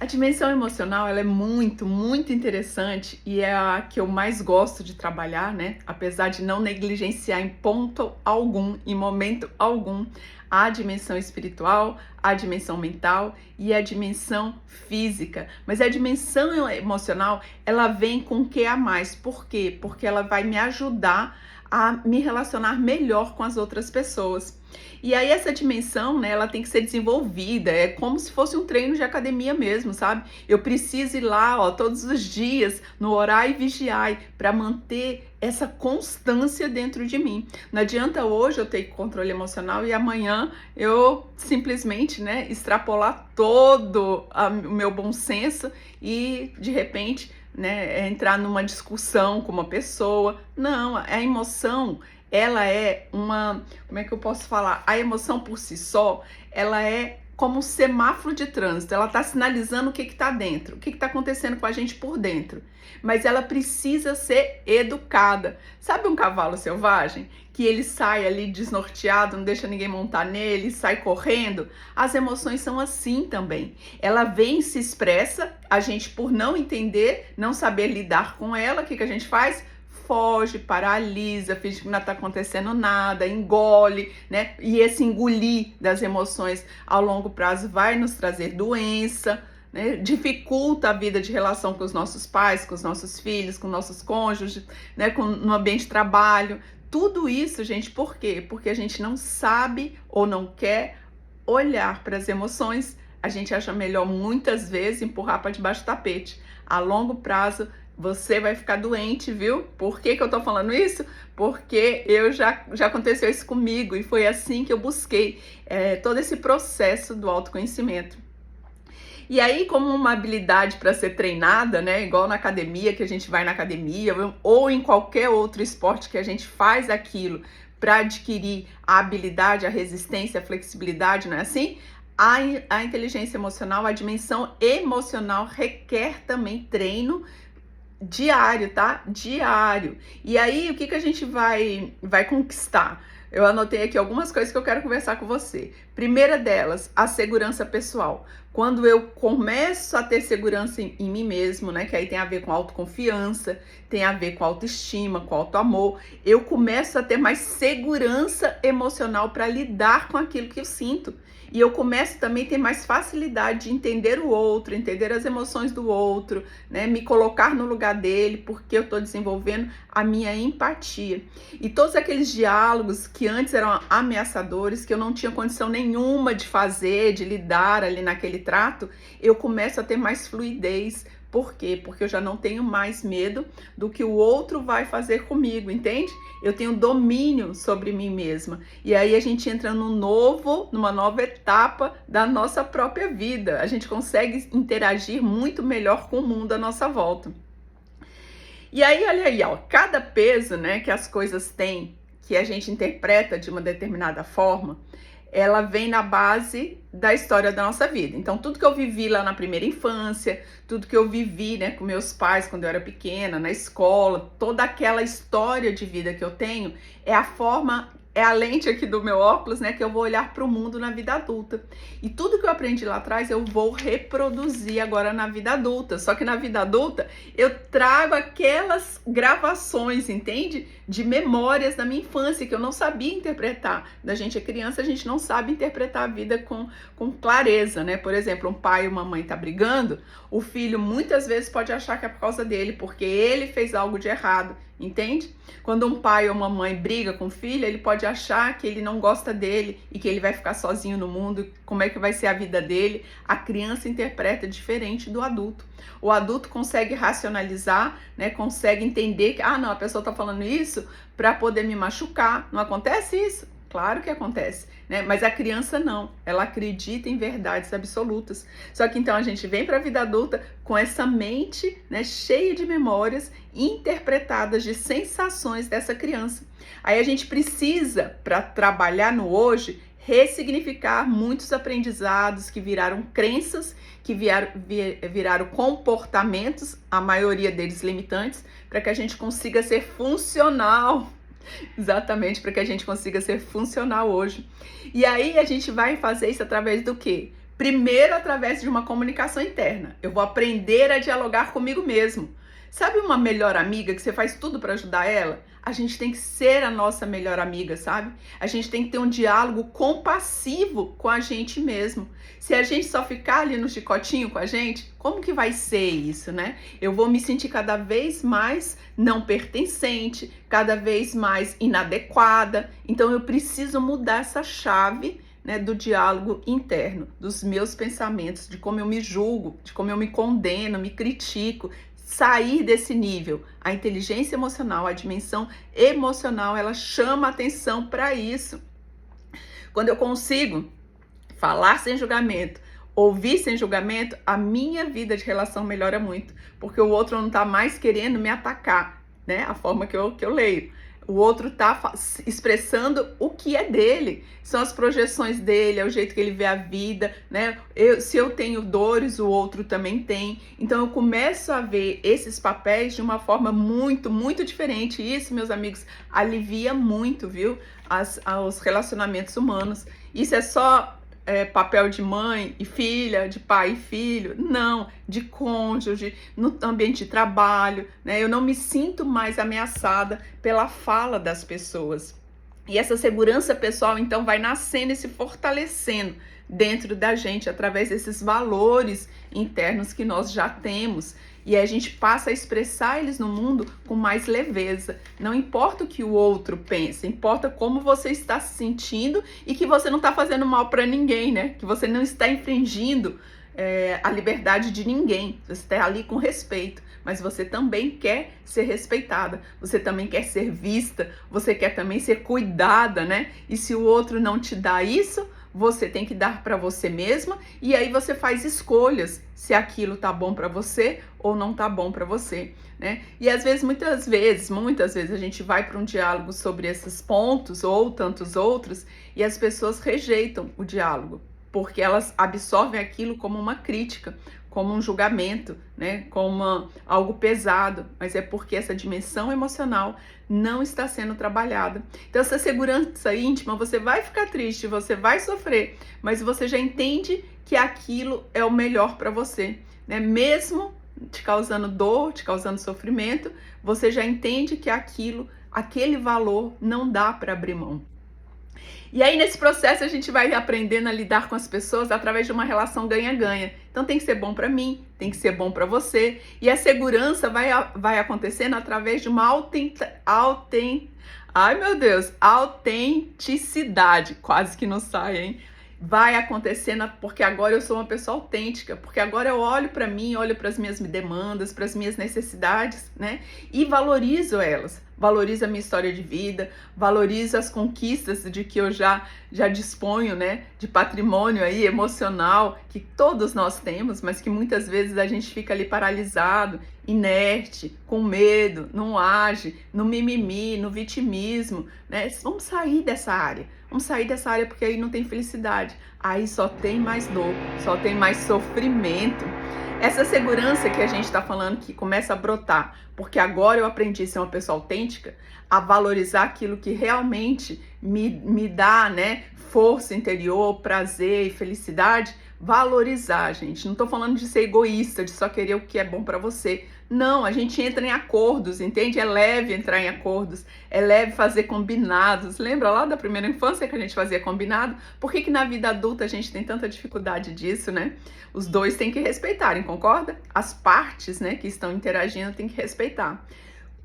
A dimensão emocional, ela é muito, muito interessante e é a que eu mais gosto de trabalhar, né? Apesar de não negligenciar em ponto algum, em momento algum, a dimensão espiritual, a dimensão mental e a dimensão física. Mas a dimensão emocional, ela vem com o que a mais. Por quê? Porque ela vai me ajudar a me relacionar melhor com as outras pessoas. E aí essa dimensão, né, ela tem que ser desenvolvida, é como se fosse um treino de academia mesmo, sabe? Eu preciso ir lá, ó, todos os dias, no orar e vigiar, para manter essa constância dentro de mim. Não adianta hoje eu ter controle emocional e amanhã eu simplesmente, né, extrapolar todo o meu bom senso e de repente, né, entrar numa discussão com uma pessoa. Não, a emoção, ela é uma, como é que eu posso falar? A emoção por si só, ela é como um semáforo de trânsito, ela está sinalizando o que está dentro, o que está acontecendo com a gente por dentro, mas ela precisa ser educada. Sabe um cavalo selvagem? Que ele sai ali desnorteado, não deixa ninguém montar nele, sai correndo? As emoções são assim também. Ela vem, se expressa, a gente por não entender, não saber lidar com ela, o que a gente faz? Foge, paralisa, finge que não está acontecendo nada, engole, né? E esse engolir das emoções ao longo prazo vai nos trazer doença, né? Dificulta a vida de relação com os nossos pais, com os nossos filhos, com nossos cônjuges, né? No ambiente de trabalho. Tudo isso, gente, por quê? Porque a gente não sabe ou não quer olhar para as emoções. A gente acha melhor muitas vezes empurrar para debaixo do tapete. A longo prazo, você vai ficar doente, viu? Por que eu tô falando isso? Porque já aconteceu isso comigo e foi assim que eu busquei todo esse processo do autoconhecimento. E aí, como uma habilidade para ser treinada, né? Igual na academia, que a gente vai na academia, ou em qualquer outro esporte que a gente faz aquilo para adquirir a habilidade, a resistência, a flexibilidade, não é assim? A inteligência emocional, a dimensão emocional requer também treino diário, tá? Diário. E aí, o que a gente vai conquistar? Eu anotei aqui algumas coisas que eu quero conversar com você. Primeira delas, a segurança pessoal. Quando eu começo a ter segurança em mim mesmo, né? Que aí tem a ver com autoconfiança, tem a ver com autoestima, com autoamor. Eu começo a ter mais segurança emocional para lidar com aquilo que eu sinto. E eu começo também a ter mais facilidade de entender o outro, entender as emoções do outro, né? Me colocar no lugar dele, porque eu estou desenvolvendo a minha empatia. E todos aqueles diálogos que antes eram ameaçadores, que eu não tinha condição nenhuma de fazer, de lidar ali naquele trato, eu começo a ter mais fluidez. Por quê? Porque eu já não tenho mais medo do que o outro vai fazer comigo, entende? Eu tenho domínio sobre mim mesma. E aí a gente entra numa nova etapa da nossa própria vida. A gente consegue interagir muito melhor com o mundo à nossa volta. E aí, olha aí, ó, cada peso, né, que as coisas têm, que a gente interpreta de uma determinada forma, ela vem na base da história da nossa vida. Então, tudo que eu vivi lá na primeira infância, tudo que eu vivi, né, com meus pais quando eu era pequena, na escola, toda aquela história de vida que eu tenho, é a lente aqui do meu óculos, né, que eu vou olhar para o mundo na vida adulta. E tudo que eu aprendi lá atrás, eu vou reproduzir agora na vida adulta. Só que na vida adulta, eu trago aquelas gravações, entende? De memórias da minha infância, que eu não sabia interpretar. Da gente é criança, a gente não sabe interpretar a vida com clareza, né? Por exemplo, um pai e uma mãe tá brigando, o filho muitas vezes pode achar que é por causa dele, porque ele fez algo de errado, entende? Quando um pai ou uma mãe briga com o filho, ele pode achar que ele não gosta dele e que ele vai ficar sozinho no mundo, como é que vai ser a vida dele. A criança interpreta diferente do adulto. O adulto consegue racionalizar, né? Consegue entender que, não, a pessoa tá falando isso para poder me machucar. Não acontece isso? Claro que acontece, né? Mas a criança não, ela acredita em verdades absolutas. Só que então a gente vem para a vida adulta com essa mente, né, cheia de memórias interpretadas de sensações dessa criança. Aí a gente precisa, para trabalhar no hoje, ressignificar muitos aprendizados que viraram crenças, que viraram comportamentos, a maioria deles limitantes, para que a gente consiga ser funcional. Exatamente, para que a gente consiga ser funcional hoje. E aí a gente vai fazer isso através do quê? Primeiro, através de uma comunicação interna. Eu vou aprender a dialogar comigo mesmo. Sabe uma melhor amiga que você faz tudo para ajudar ela? A gente tem que ser a nossa melhor amiga, sabe? A gente tem que ter um diálogo compassivo com a gente mesmo. Se a gente só ficar ali no chicotinho com a gente, como que vai ser isso, né? Eu vou me sentir cada vez mais não pertencente, cada vez mais inadequada. Então eu preciso mudar essa chave, né, do diálogo interno, dos meus pensamentos, de como eu me julgo, de como eu me condeno, me critico, sair desse nível. A inteligência emocional, a dimensão emocional, ela chama atenção para isso. Quando eu consigo falar sem julgamento, ouvir sem julgamento, a minha vida de relação melhora muito, porque o outro não está mais querendo me atacar, né? A forma que eu leio. O outro está expressando o que é dele, são as projeções dele, é o jeito que ele vê a vida, né? Se eu tenho dores, o outro também tem. Então eu começo a ver esses papéis de uma forma muito, muito diferente. E isso, meus amigos, alivia muito, viu? Os relacionamentos humanos. Isso é só papel de mãe e filha, de pai e filho, não, de cônjuge, no ambiente de trabalho, né? Eu não me sinto mais ameaçada pela fala das pessoas. E essa segurança pessoal, então, vai nascendo e se fortalecendo dentro da gente, através desses valores internos que nós já temos. E a gente passa a expressar eles no mundo com mais leveza. Não importa o que o outro pensa, importa como você está se sentindo e que você não está fazendo mal para ninguém, né? Que você não está infringindo a liberdade de ninguém. Você está ali com respeito, mas você também quer ser respeitada, você também quer ser vista, você quer também ser cuidada, né? E se o outro não te dá isso, você tem que dar para você mesma, e aí você faz escolhas se aquilo tá bom para você ou não tá bom para você, né? E às vezes, muitas vezes a gente vai para um diálogo sobre esses pontos ou tantos outros e as pessoas rejeitam o diálogo, porque elas absorvem aquilo como uma crítica, como um julgamento, né? Como algo pesado, mas é porque essa dimensão emocional não está sendo trabalhada. Então essa segurança íntima, você vai ficar triste, você vai sofrer, mas você já entende que aquilo é o melhor para você, né? Mesmo te causando dor, te causando sofrimento, você já entende que aquele valor não dá para abrir mão. E aí, nesse processo, a gente vai aprendendo a lidar com as pessoas através de uma relação ganha-ganha. Então, tem que ser bom para mim, tem que ser bom para você. E a segurança vai acontecendo através de uma autenticidade. Quase que não sai, hein? Vai acontecendo porque agora eu sou uma pessoa autêntica, porque agora eu olho para mim, olho para as minhas demandas, para as minhas necessidades, né? E valorizo elas. Valorizo a minha história de vida, valorizo as conquistas de que eu já disponho, né? De patrimônio aí emocional que todos nós temos, mas que muitas vezes a gente fica ali paralisado, inerte, com medo, não age, no mimimi, no vitimismo, né? Vamos sair dessa área. Vamos sair dessa área porque aí não tem felicidade. Aí só tem mais dor, só tem mais sofrimento. Essa segurança que a gente está falando que começa a brotar, porque agora eu aprendi a ser uma pessoa autêntica, a valorizar aquilo que realmente me dá, né, força interior, prazer e felicidade. Valorizar, gente. Não estou falando de ser egoísta, de só querer o que é bom para você. Não, a gente entra em acordos, entende? É leve entrar em acordos, é leve fazer combinados. Lembra lá da primeira infância que a gente fazia combinado? Por que na vida adulta a gente tem tanta dificuldade disso, né? Os dois têm que respeitarem, concorda? As partes, né, que estão interagindo têm que respeitar.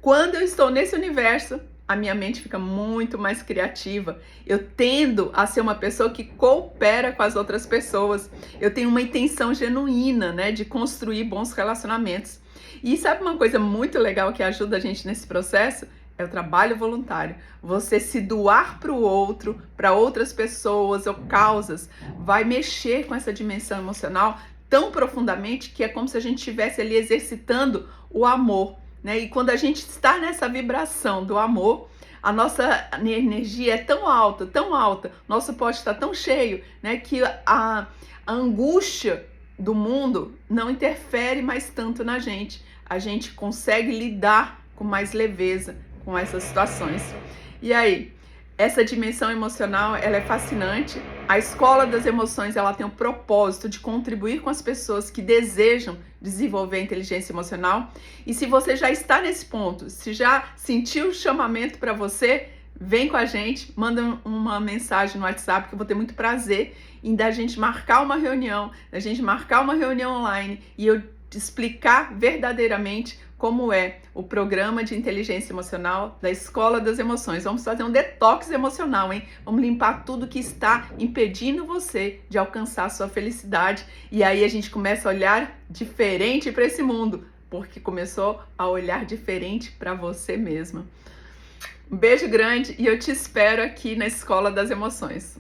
Quando eu estou nesse universo, a minha mente fica muito mais criativa. Eu tendo a ser uma pessoa que coopera com as outras pessoas. Eu tenho uma intenção genuína, né, de construir bons relacionamentos. E sabe uma coisa muito legal que ajuda a gente nesse processo? É o trabalho voluntário. Você se doar para o outro, para outras pessoas ou causas, vai mexer com essa dimensão emocional tão profundamente que é como se a gente estivesse ali exercitando o amor, né? E quando a gente está nessa vibração do amor, a nossa energia é tão alta, nosso pote está tão cheio, né, que a angústia do mundo não interfere mais tanto na gente. A gente consegue lidar com mais leveza com essas situações. E aí, Essa dimensão emocional, ela é fascinante. A Escola das Emoções, ela tem o propósito de contribuir com as pessoas que desejam desenvolver a inteligência emocional. E se você já está nesse ponto, se já sentiu o chamamento para você, vem com a gente, manda uma mensagem no WhatsApp que eu vou ter muito prazer em da gente marcar uma reunião, online e eu te explicar verdadeiramente como é o programa de inteligência emocional da Escola das Emoções. Vamos fazer um detox emocional, hein? Vamos limpar tudo que está impedindo você de alcançar a sua felicidade. E aí a gente começa a olhar diferente para esse mundo, porque começou a olhar diferente para você mesma. Um beijo grande e eu te espero aqui na Escola das Emoções.